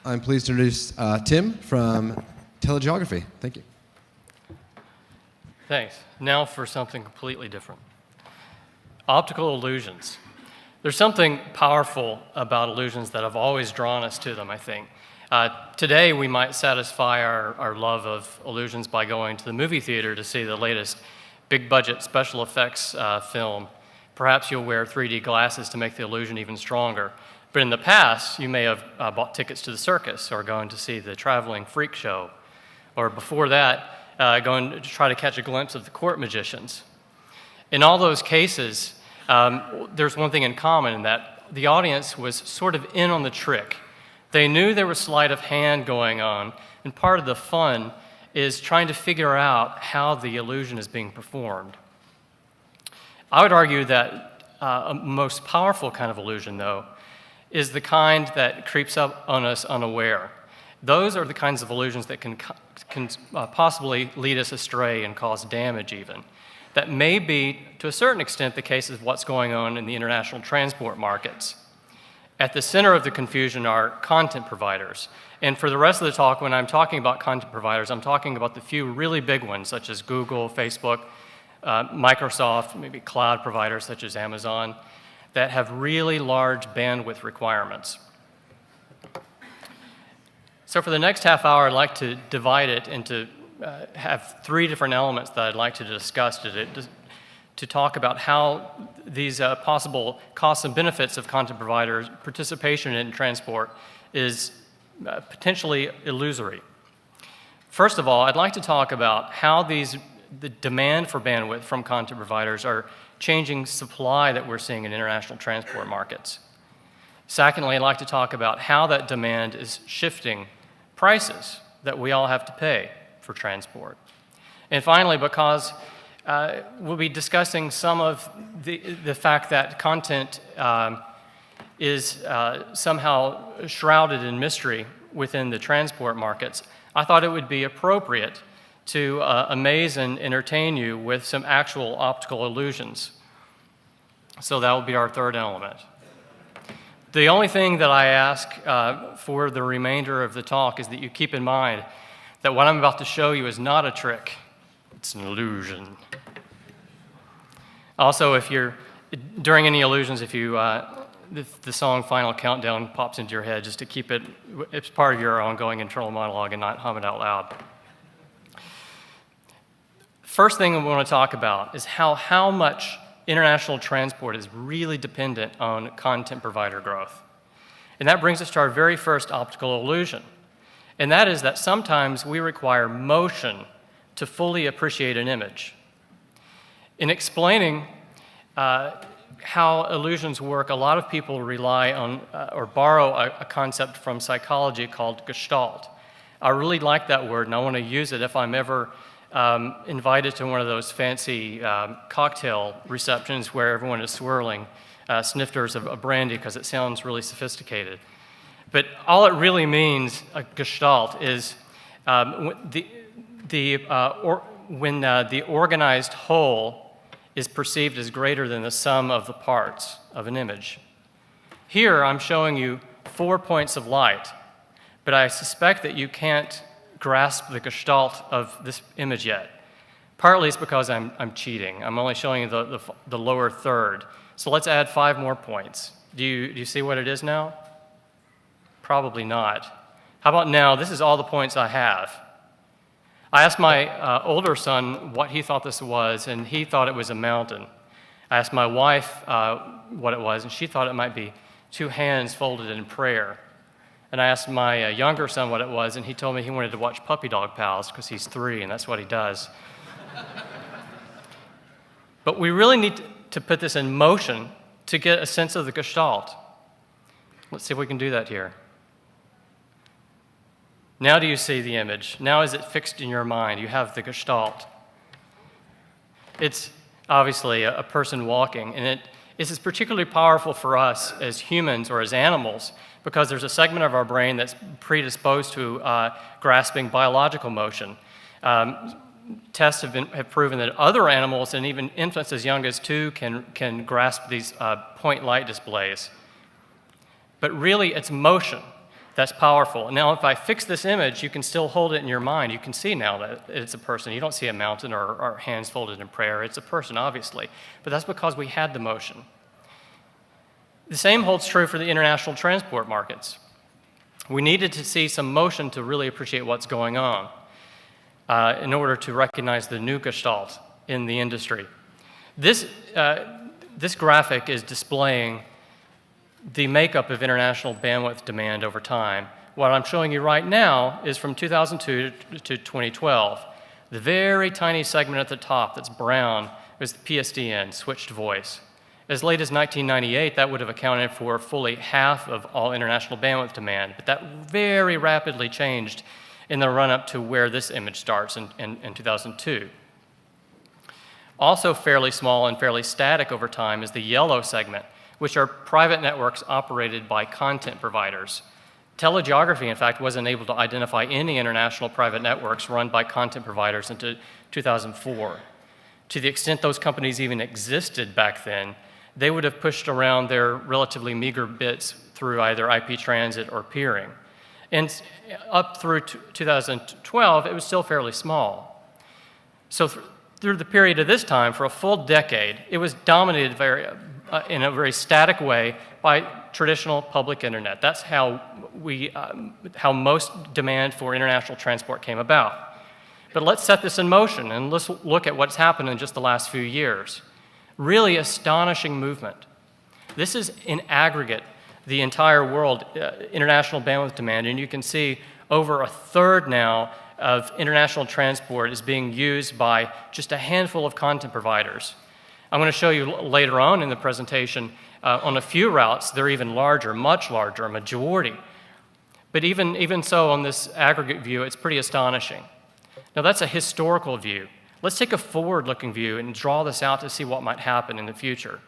I'm pleased to introduce Tim from TeleGeography. Thank you. Thanks. Now for something completely different. Optical illusions. There's something powerful about illusions that have always drawn us to them, I think. Today, we might satisfy our love of illusions by going to the movie theater to see the latest big-budget special effects film. Perhaps you'll wear 3D glasses to make the illusion even stronger. But in the past, you may have bought tickets to the circus or gone to see the traveling freak show. Or before that, going to try to catch a glimpse of the court magicians. In all those cases, there's one thing in common, in that the audience was sort of in on the trick. They knew there was sleight of hand going on, and part of the fun is trying to figure out how the illusion is being performed. I would argue that a most powerful kind of illusion, though, is the kind that creeps up on us unaware. Those are the kinds of illusions that can possibly lead us astray and cause damage even. That may be, to a certain extent, the case of what's going on in the international transport markets. At the center of the confusion are content providers. And for the rest of the talk, when I'm talking about content providers, I'm talking about the few really big ones, such as Google, Facebook, Microsoft, maybe cloud providers such as Amazon, that have really large bandwidth requirements. So for the next half hour, I'd like to divide it into, have three different elements that I'd like to discuss to talk about how these possible costs and benefits of content providers' participation in transport is potentially illusory. First of all, I'd like to talk about how the demand for bandwidth from content providers are changing supply that we're seeing in international transport markets. Secondly, I'd like to talk about how that demand is shifting prices that we all have to pay for transport. And finally, because we'll be discussing some of the fact that content is somehow shrouded in mystery within the transport markets, I thought it would be appropriate to amaze and entertain you with some actual optical illusions. So that will be our third element. The only thing that I ask for the remainder of the talk is that you keep in mind that what I'm about to show you is not a trick, it's an illusion. Also, if you're, during any illusions, if you, the song Final Countdown pops into your head, just to keep it, it's part of your ongoing internal monologue and not hum it out loud. First thing we want to talk about is how much international transport is really dependent on content provider growth. And that brings us to our very first optical illusion. And that is that sometimes we require motion to fully appreciate an image. In explaining how illusions work, a lot of people rely on or borrow a concept from psychology called gestalt. I really like that word, and I want to use it if I'm ever invited to one of those fancy cocktail receptions where everyone is swirling snifters of brandy because it sounds really sophisticated. But all it really means, a gestalt, is when the organized whole is perceived as greater than the sum of the parts of an image. Here, I'm showing you 4 points of light, but I suspect that you can't grasp the gestalt of this image yet. Partly it's because I'm cheating. I'm only showing you the lower third. So let's add 5 more points. Do you see what it is now? Probably not. How about now? This is all the points I have. I asked my older son what he thought this was, and he thought it was a mountain. I asked my wife what it was, and she thought it might be 2 hands folded in prayer. And I asked my younger son what it was, and he told me he wanted to watch Puppy Dog Pals because he's 3, and that's what he does. But we really need to put this in motion to get a sense of the gestalt. Let's see if we can do that here. Now do you see the image? Now is it fixed in your mind? You have the gestalt. It's obviously a person walking, and this is particularly powerful for us as humans or as animals because there's a segment of our brain that's predisposed to grasping biological motion. Tests have proven that other animals and even infants as young as 2 can grasp these point light displays. But really, it's motion. That's powerful. Now, if I fix this image, you can still hold it in your mind. You can see now that it's a person. You don't see a mountain or hands folded in prayer. It's a person, obviously. But that's because we had the motion. The same holds true for the international transport markets. We needed to see some motion to really appreciate what's going on in order to recognize the new gestalt in the industry. This graphic is displaying the makeup of international bandwidth demand over time. What I'm showing you right now is from 2002 to 2012. The very tiny segment at the top that's brown is the PSTN, switched voice. As late as 1998, that would have accounted for fully half of all international bandwidth demand, but that very rapidly changed in the run-up to where this image starts in 2002. Also fairly small and fairly static over time is the yellow segment, which are private networks operated by content providers. TeleGeography, in fact, wasn't able to identify any international private networks run by content providers until 2004. To the extent those companies even existed back then, they would have pushed around their relatively meager bits through either IP transit or peering. And up through 2012, it was still fairly small. So through the period of this time, for a full decade, it was dominated in a very static way by traditional public internet. That's how most demand for international transport came about. But let's set this in motion and let's look at what's happened in just the last few years. Really astonishing movement. This is in aggregate the entire world international bandwidth demand, and you can see over a third now of international transport is being used by just a handful of content providers. I'm going to show you later on in the presentation on a few routes, they're even larger, much larger, a majority. But even so, on this aggregate view, it's pretty astonishing. Now, that's a historical view. Let's take a forward-looking view and draw this out to see what might happen in the future.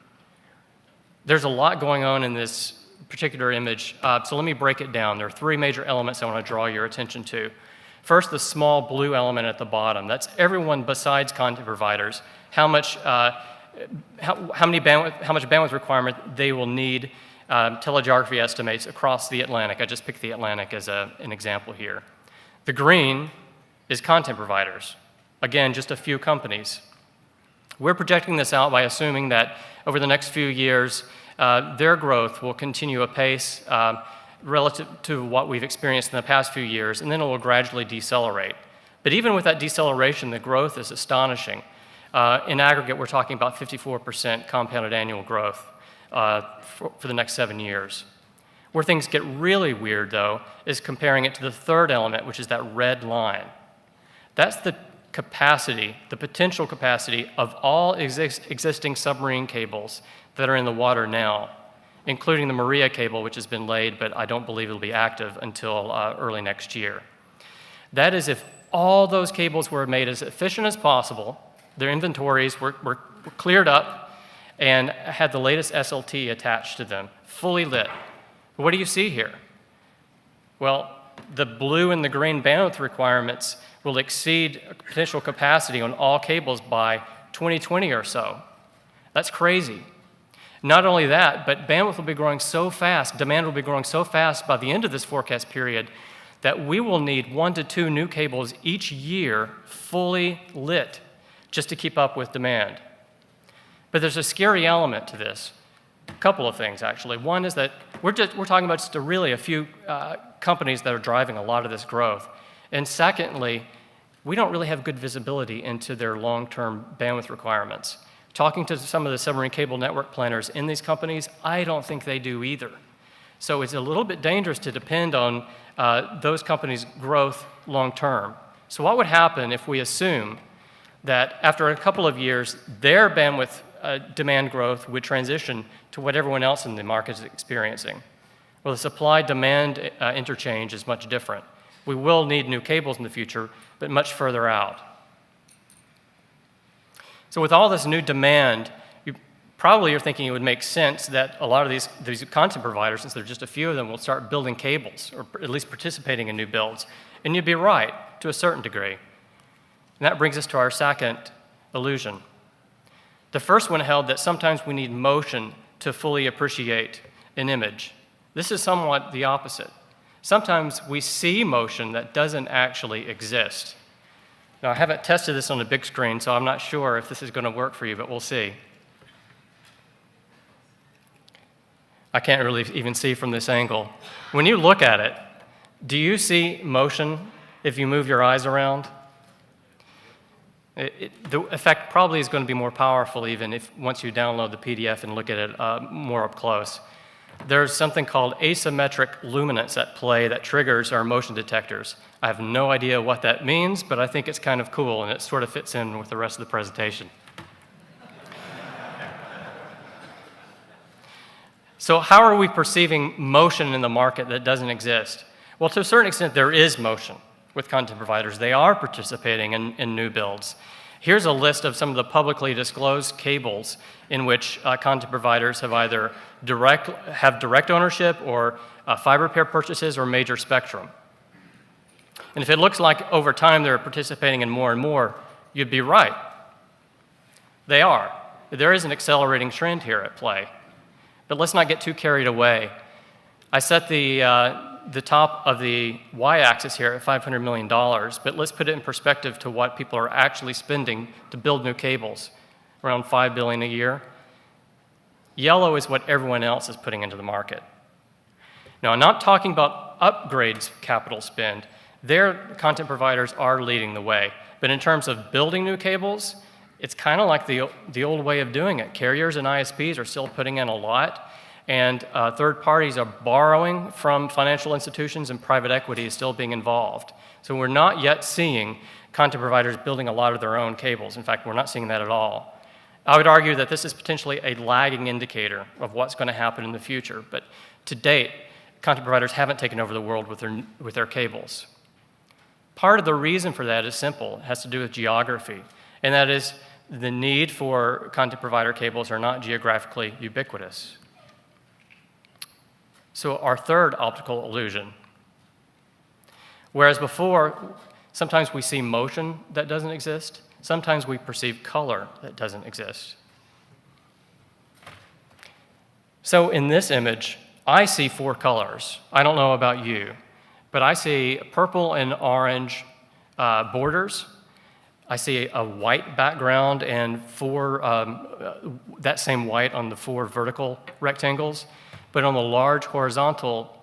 There's a lot going on in this particular image, so let me break it down. There are three major elements I want to draw your attention to. First, the small blue element at the bottom. That's everyone besides content providers, how much bandwidth requirement they will need. TeleGeography estimates across the Atlantic. I just picked the Atlantic as an example here. The green is content providers. Again, just a few companies. We're projecting this out by assuming that over the next few years, their growth will continue apace relative to what we've experienced in the past few years, and then it will gradually decelerate. But even with that deceleration, the growth is astonishing. In aggregate, we're talking about 54% compounded annual growth for the next 7 years. Where things get really weird, though, is comparing it to the third element, which is that red line. That's the capacity, the potential capacity of all existing submarine cables that are in the water now, including the Maria cable, which has been laid, but I don't believe it'll be active until early next year. That is if all those cables were made as efficient as possible, their inventories were cleared up, and had the latest SLT attached to them, fully lit. What do you see here? Well, the blue and the green bandwidth requirements will exceed potential capacity on all cables by 2020 or so. That's crazy. Not only that, but bandwidth will be growing so fast, demand will be growing so fast by the end of this forecast period that we will need 1 to 2 new cables each year fully lit just to keep up with demand. But there's a scary element to this. A couple of things, actually. One is that we're talking about just a few companies that are driving a lot of this growth. And secondly, we don't really have good visibility into their long-term bandwidth requirements. Talking to some of the submarine cable network planners in these companies, I don't think they do either. So it's a little bit dangerous to depend on those companies' growth long-term. So what would happen if we assume that after a couple of years, their bandwidth demand growth would transition to what everyone else in the market is experiencing? Well, the supply-demand interchange is much different. We will need new cables in the future, but much further out. So with all this new demand, you probably are thinking it would make sense that a lot of these content providers, since there are just a few of them, will start building cables, or at least participating in new builds. And you'd be right, to a certain degree. And that brings us to our second illusion. The first one held that sometimes we need motion to fully appreciate an image. This is somewhat the opposite. sometimes we see motion that doesn't actually exist. Now, I haven't tested this on the big screen, so I'm not sure if this is going to work for you, but we'll see. I can't really even see from this angle. When you look at it, do you see motion if you move your eyes around? The effect probably is going to be more powerful even if once you download the PDF and look at it more up close. There's something called asymmetric luminance at play that triggers our motion detectors. I have no idea what that means, but I think it's kind of cool, and it sort of fits in with the rest of the presentation. So how are we perceiving motion in the market that doesn't exist? Well, to a certain extent, there is motion with content providers. They are participating in new builds. Here's a list of some of the publicly disclosed cables in which content providers have either direct ownership or fiber pair purchases or major spectrum. And if it looks like over time they're participating in more and more, you'd be right. They are. There is an accelerating trend here at play. But let's not get too carried away. I set the top of the y-axis here at $500 million, but let's put it in perspective to what people are actually spending to build new cables, around $5 billion a year. Yellow is what everyone else is putting into the market. Now, I'm not talking about upgrades capital spend. Their content providers are leading the way. But in terms of building new cables, it's kind of like the old way of doing it. Carriers and ISPs are still putting in a lot, and third parties are borrowing from financial institutions, and private equity is still being involved. So we're not yet seeing content providers building a lot of their own cables. In fact, we're not seeing that at all. I would argue that this is potentially a lagging indicator of what's going to happen in the future, but to date, content providers haven't taken over the world with their cables. Part of the reason for that is simple. It has to do with geography, and that is the need for content provider cables are not geographically ubiquitous. So our third optical illusion. Whereas before, sometimes we see motion that doesn't exist, sometimes we perceive color that doesn't exist. So in this image, I see 4 colors. I don't know about you, but I see purple and orange borders. I see a white background and that same white on the 4 vertical rectangles. But on the large horizontal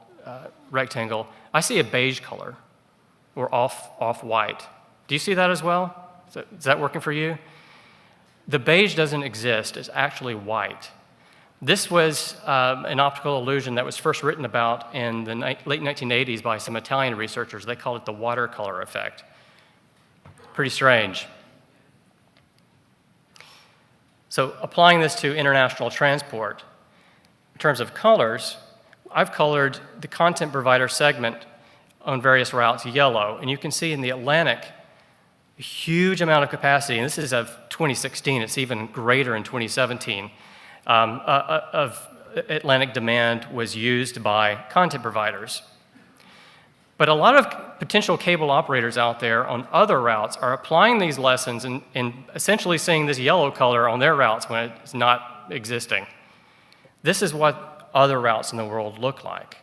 rectangle, I see a beige color or off-white. Do you see that as well? Is that working for you? The beige doesn't exist. It's actually white. This was an optical illusion that was first written about in the late 1980s by some Italian researchers. They called it the watercolor effect. Pretty strange. So applying this to international transport, in terms of colors, I've colored the content provider segment on various routes yellow, and you can see in the Atlantic a huge amount of capacity, and this is of 2016, it's even greater in 2017, of Atlantic demand was used by content providers. But a lot of potential cable operators out there on other routes are applying these lessons and essentially seeing this yellow color on their routes when it's not existing. This is what other routes in the world look like.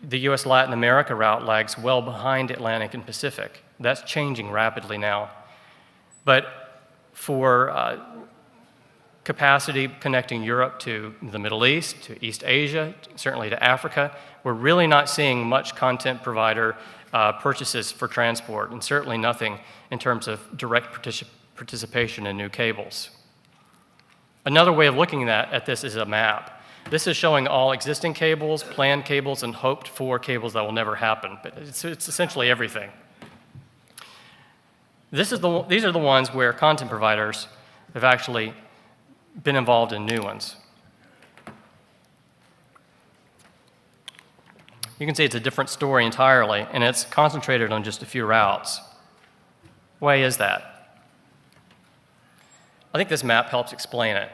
The US Latin America route lags well behind Atlantic and Pacific. That's changing rapidly now. But for capacity connecting Europe to the Middle East, to East Asia, certainly to Africa, we're really not seeing much content provider purchases for transport, and certainly nothing in terms of direct participation in new cables. Another way of looking at this is a map. This is showing all existing cables, planned cables, and hoped for cables that will never happen, but it's essentially everything. These are the ones where content providers have actually been involved in new ones. You can see it's a different story entirely, and it's concentrated on just a few routes. Why is that? I think this map helps explain it.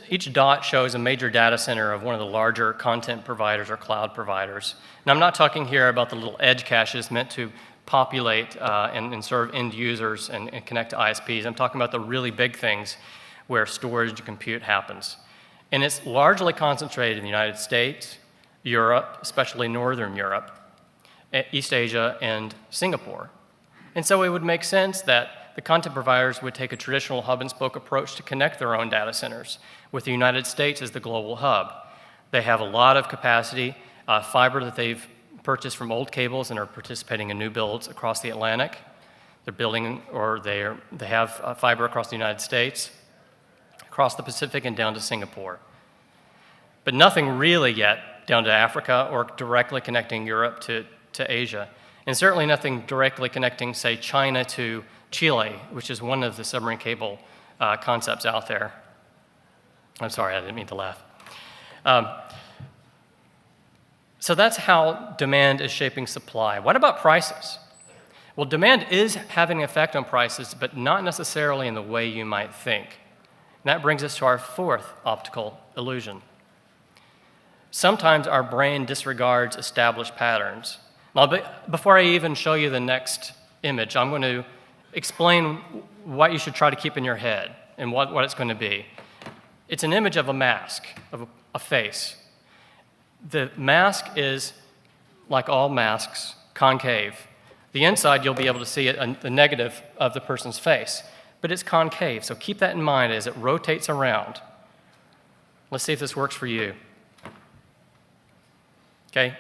Each dot shows a major data center of one of the larger content providers or cloud providers. And I'm not talking here about the little edge caches meant to populate and serve end users and connect to ISPs. I'm talking about the really big things where storage and compute happens. And it's largely concentrated in the United States, Europe, especially Northern Europe, East Asia, and Singapore. And so it would make sense that the content providers would take a traditional hub-and-spoke approach to connect their own data centers, with the United States as the global hub. They have a lot of capacity, fiber that they've purchased from old cables and are participating in new builds across the Atlantic. They're building, or they have fiber across the United States, across the Pacific, and down to Singapore. But nothing really yet down to Africa or directly connecting Europe to Asia. And certainly nothing directly connecting, say, China to Chile, which is one of the submarine cable concepts out there. I'm sorry, I didn't mean to laugh. So that's how demand is shaping supply. What about prices? Well, demand is having an effect on prices, but not necessarily in the way you might think. And that brings us to our fourth optical illusion. Sometimes our brain disregards established patterns. Now, before I even show you the next image, I'm going to explain what you should try to keep in your head and what it's going to be. It's an image of a mask, of a face. The mask is, like all masks, concave. The inside, you'll be able to see it, the negative of the person's face, but it's concave, so keep that in mind as it rotates around. Let's see if this works for you. Okay?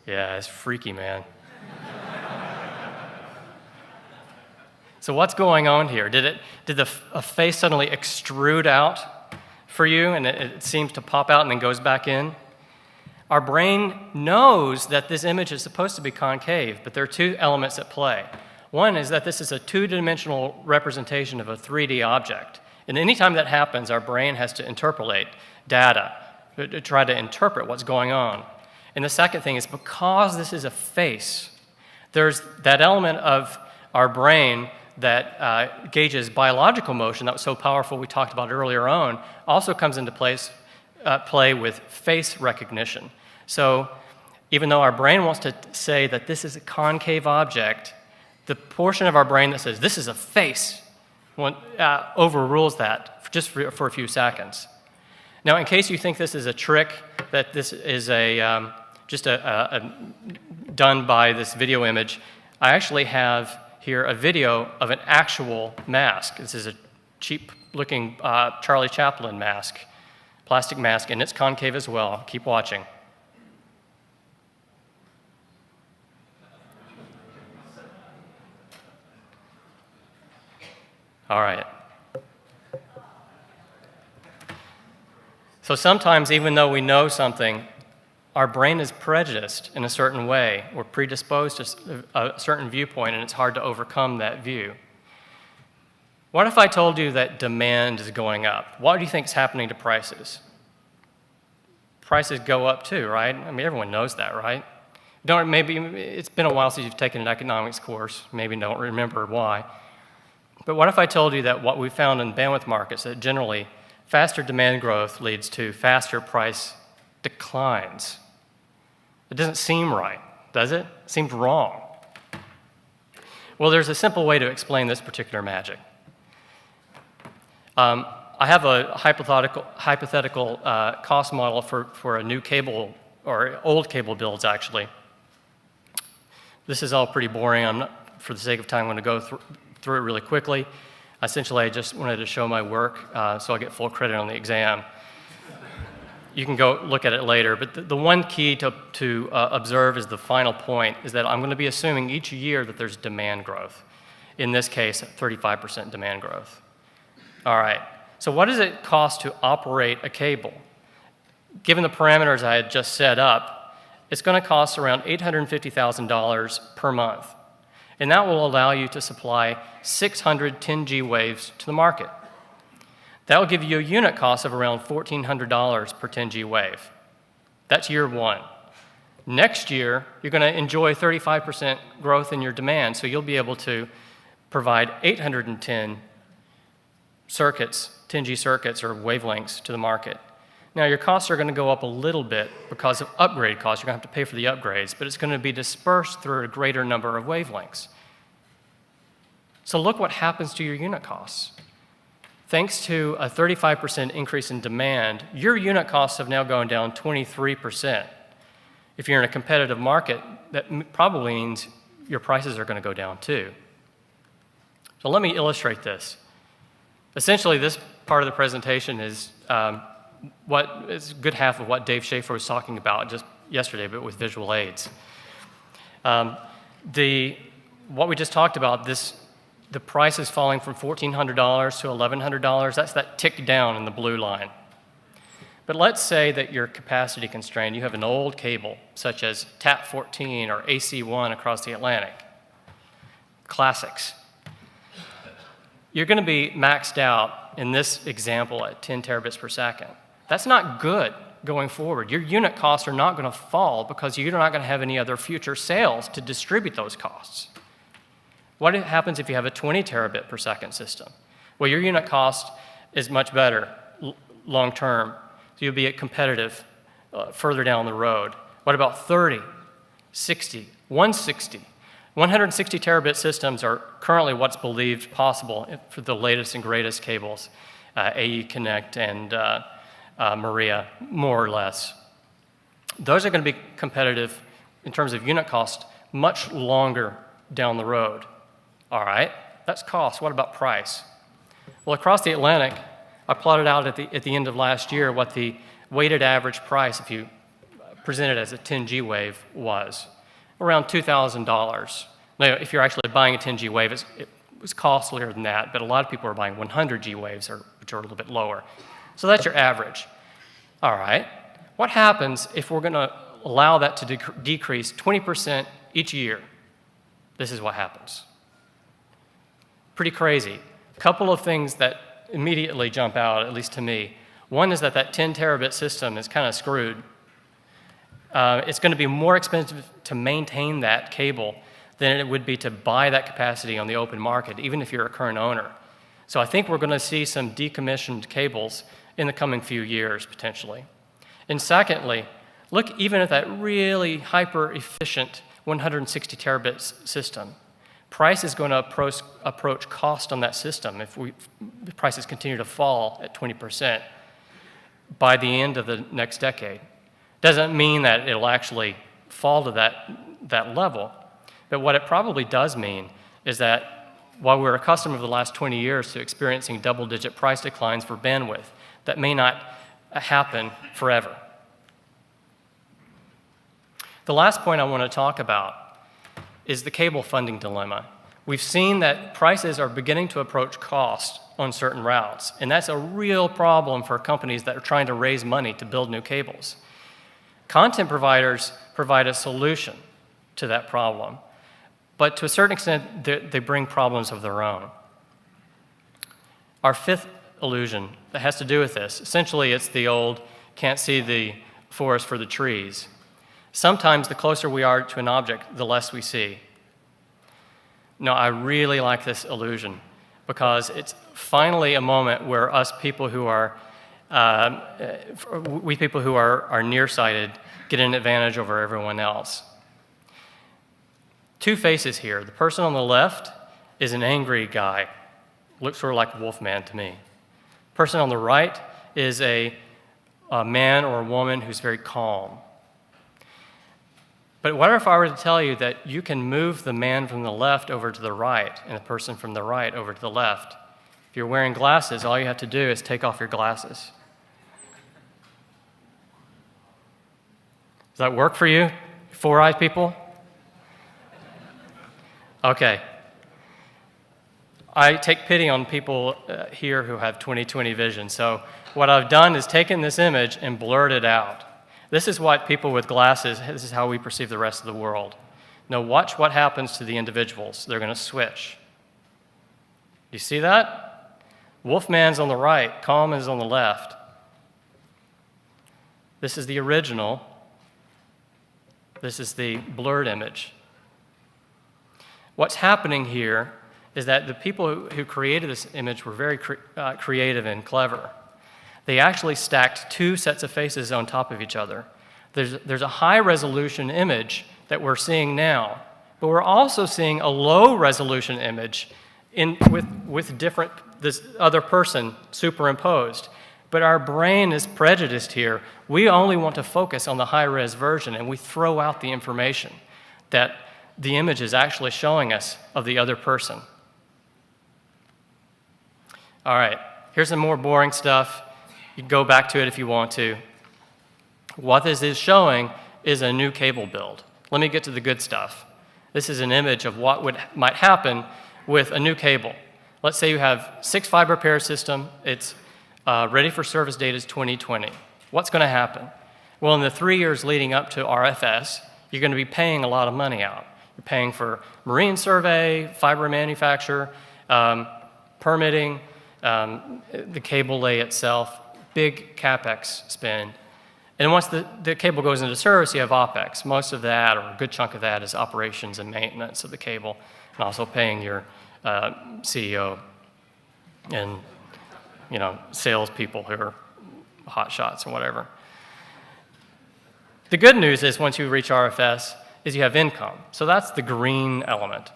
Yeah, it's freaky, man. So what's going on here? Did a face suddenly extrude out for you and it seems to pop out and then goes back in? Our brain knows that this image is supposed to be concave, but there are two elements at play. One is that this is a two-dimensional representation of a 3D object. And anytime that happens, our brain has to interpolate data to try to interpret what's going on. And the second thing is because this is a face, there's that element of our brain that gauges biological motion that was so powerful we talked about earlier on, also comes into play with face recognition. So even though our brain wants to say that this is a concave object, the portion of our brain that says this is a face overrules that just for a few seconds. Now, in case you think this is a trick, that this is done by this video image, I actually have here a video of an actual mask. This is a cheap-looking Charlie Chaplin mask, plastic mask, and it's concave as well. Keep watching. All right. So sometimes, even though we know something, our brain is prejudiced in a certain way. We're predisposed to a certain viewpoint, and it's hard to overcome that view. What if I told you that demand is going up? What do you think is happening to prices? Prices go up too, right? I mean, everyone knows that, right? Maybe it's been a while since you've taken an economics course. Maybe don't remember why. But what if I told you that what we found in bandwidth markets, that generally faster demand growth leads to faster price declines? It doesn't seem right, does it? It seems wrong. Well, there's a simple way to explain this particular magic. I have a hypothetical cost model for a new cable, or old cable builds, actually. This is all pretty boring. For the sake of time, I'm going to go through it really quickly. Essentially, I just wanted to show my work so I get full credit on the exam. You can go look at it later, but the one key to observe is the final point, is that I'm going to be assuming each year that there's demand growth. In this case, 35% demand growth. All right, so what does it cost to operate a cable? Given the parameters I had just set up, it's going to cost around $850,000 per month. And that will allow you to supply 600 10G waves to the market. That will give you a unit cost of around $1,400 per 10G wave. That's year one. Next year, you're going to enjoy 35% growth in your demand, so you'll be able to provide 810 circuits, 10G circuits or wavelengths to the market. Now, your costs are going to go up a little bit because of upgrade costs. You're going to have to pay for the upgrades, but it's going to be dispersed through a greater number of wavelengths. So look what happens to your unit costs. thanks to a 35% increase in demand, your unit costs have now gone down 23%. If you're in a competitive market, that probably means your prices are going to go down too. So let me illustrate this. Essentially, this part of the presentation is it's a good half of what Dave Schaefer was talking about just yesterday, but with visual aids. What we just talked about, the price is falling from $1,400 to $1,100. That's that tick down in the blue line. But let's say that you're capacity constrained. You have an old cable, such as TAP14 or AC1 across the Atlantic. Classics. You're going to be maxed out in this example at 10 terabits per second. That's not good going forward. Your unit costs are not going to fall because you're not going to have any other future sales to distribute those costs. What happens if you have a 20 terabit per second system? Well, your unit cost is much better long term. So you'll be competitive further down the road. What about 30, 60, 160? 160 terabit systems are currently what's believed possible for the latest and greatest cables, AE Connect and Maria, more or less. Those are going to be competitive in terms of unit cost much longer down the road. All right, that's cost. What about price? Well, across the Atlantic, I plotted out at the end of last year what the weighted average price, if you present it as a 10G wave, was. Around $2,000. Now, if you're actually buying a 10G wave, it was costlier than that, but a lot of people are buying 100G waves, which are a little bit lower. So that's your average. All right, what happens if we're going to allow that to decrease 20% each year? This is what happens. Pretty crazy. A couple of things that immediately jump out, at least to me. One is that 10 terabit system is kind of screwed. It's going to be more expensive to maintain that cable than it would be to buy that capacity on the open market, even if you're a current owner. So I think we're going to see some decommissioned cables in the coming few years, potentially. And secondly, look even at that really hyper-efficient 160 terabit system. Price is going to approach cost on that system if the prices continue to fall at 20% by the end of the next decade. Doesn't mean that it'll actually fall to that level, but what it probably does mean is that while we're accustomed over the last 20 years to experiencing double-digit price declines for bandwidth, that may not happen forever. The last point I want to talk about is the cable funding dilemma. We've seen that prices are beginning to approach cost on certain routes, and that's a real problem for companies that are trying to raise money to build new cables. Content providers provide a solution to that problem, but to a certain extent, they bring problems of their own. Our fifth illusion that has to do with this, essentially it's the old can't see the forest for the trees. Sometimes the closer we are to an object, the less we see. No, I really like this illusion because it's finally a moment where us people who are, nearsighted get an advantage over everyone else. Two faces here. The person on the left is an angry guy. Looks sort of like Wolfman to me. The person on the right is a man or a woman who's very calm. But what if I were to tell you that you can move the man from the left over to the right and the person from the right over to the left? If you're wearing glasses, all you have to do is take off your glasses. Does that work for you, four-eyed people? Okay. I take pity on people here who have 20/20 vision. So what I've done is taken this image and blurred it out. This is what people with glasses, this is how we perceive the rest of the world. Now watch what happens to the individuals. They're going to switch. You see that? Wolfman's on the right, calm is on the left. This is the original. This is the blurred image. What's happening here is that the people who created this image were very creative and clever. They actually stacked two sets of faces on top of each other. There's a high-resolution image that we're seeing now, but we're also seeing a low-resolution image with this other person superimposed. But our brain is prejudiced here. We only want to focus on the high-res version, and we throw out the information that the image is actually showing us of the other person. All right, here's some more boring stuff. You can go back to it if you want to. What this is showing is a new cable build. Let me get to the good stuff. This is an image of what might happen with a new cable. Let's say you have 6 fiber pair system. It's ready for service date is 2020. What's going to happen? Well, in the 3 years leading up to RFS, you're going to be paying a lot of money out. You're paying for marine survey, fiber manufacture, permitting, the cable lay itself, big CapEx spend. And once the cable goes into service, you have OpEx. Most of that, or a good chunk of that, is operations and maintenance of the cable, and also paying your CEO and salespeople who are hot shots and whatever. The good news is once you reach RFS is you have income. So that's the green element.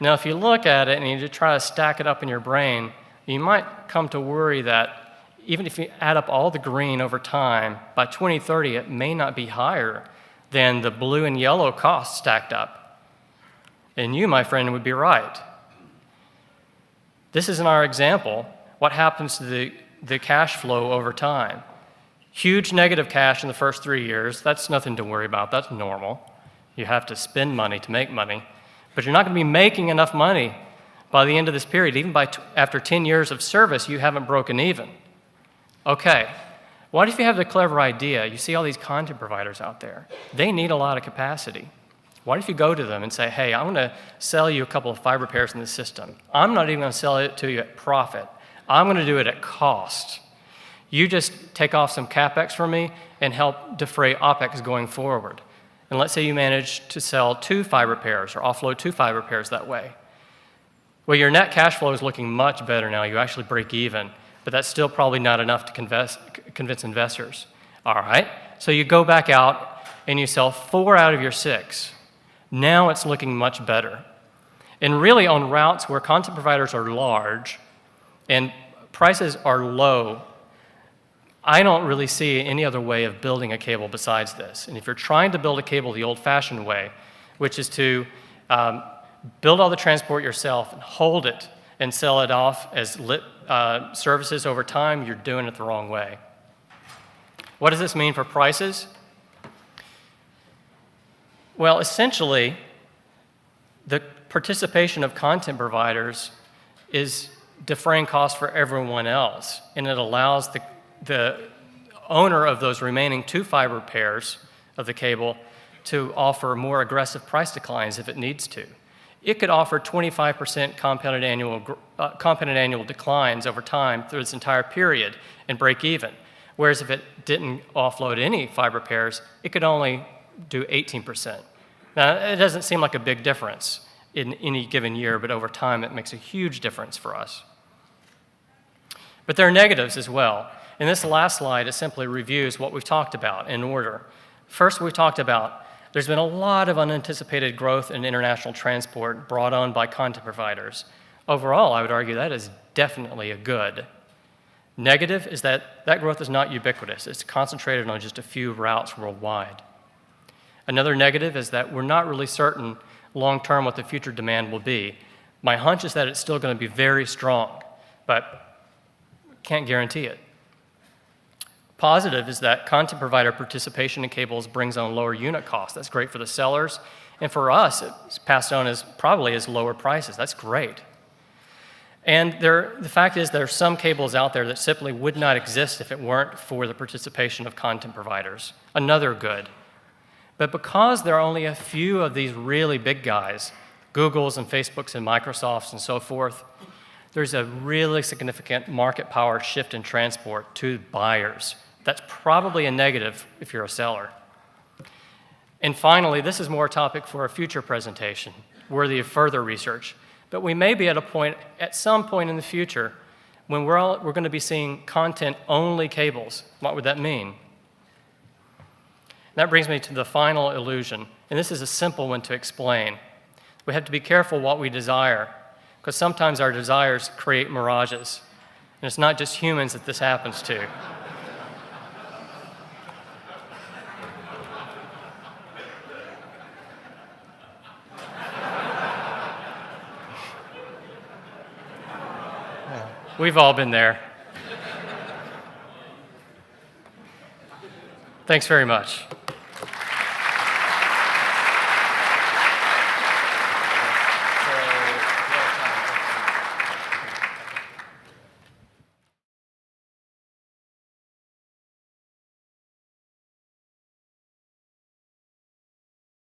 Now, if you look at it and you just try to stack it up in your brain, you might come to worry that even if you add up all the green over time, by 2030 it may not be higher than the blue and yellow costs stacked up. And you, my friend, would be right. This is in our example what happens to the cash flow over time. Huge negative cash in the first 3 years. That's nothing to worry about. That's normal. You have to spend money to make money. But you're not going to be making enough money by the end of this period. Even after 10 years of service, you haven't broken even. Okay, what if you have the clever idea? You see all these content providers out there. They need a lot of capacity. What if you go to them and say, hey, I'm going to sell you a couple of fiber pairs in the system. I'm not even going to sell it to you at profit. I'm going to do it at cost. You just take off some CapEx from me and help defray OpEx going forward. And let's say you manage to sell 2 fiber pairs or offload 2 fiber pairs that way. Well, your net cash flow is looking much better now. You actually break even, but that's still probably not enough to convince investors. All right, so you go back out and you sell 4 out of your 6. Now it's looking much better. And really on routes where content providers are large and prices are low, I don't really see any other way of building a cable besides this. And if you're trying to build a cable the old-fashioned way, which is to build all the transport yourself and hold it and sell it off as lit services over time, you're doing it the wrong way. What does this mean for prices? Well, essentially, the participation of content providers is defraying costs for everyone else, and it allows the owner of those remaining 2 fiber pairs of the cable to offer more aggressive price declines if it needs to. It could offer 25% compounded annual declines over time through this entire period and break even. Whereas if it didn't offload any fiber pairs, it could only do 18%. Now, it doesn't seem like a big difference in any given year, but over time it makes a huge difference for us. But there are negatives as well. And this last slide, it simply reviews what we've talked about in order. First, we've talked about there's been a lot of unanticipated growth in international transport brought on by content providers. Overall, I would argue that is definitely a good. Negative is that that growth is not ubiquitous. It's concentrated on just a few routes worldwide. Another negative is that we're not really certain long-term what the future demand will be. My hunch is that it's still going to be very strong, but can't guarantee it. Positive is that content provider participation in cables brings on lower unit costs. That's great for the sellers. And for us, it's passed on as probably as lower prices. That's great. And the fact is there are some cables out there that simply would not exist if it weren't for the participation of content providers. Another good. But because there are only a few of these really big guys, Googles and Facebooks and Microsofts and so forth, there's a really significant market power shift in transport to buyers. That's probably a negative if you're a seller. And finally, this is more a topic for a future presentation, worthy of further research. But we may be at some point in the future, when we're going to be seeing content-only cables. What would that mean? That brings me to the final illusion, and this is a simple one to explain. We have to be careful what we desire. because sometimes our desires create mirages. And it's not just humans that this happens to. We've all been there. Thanks very much.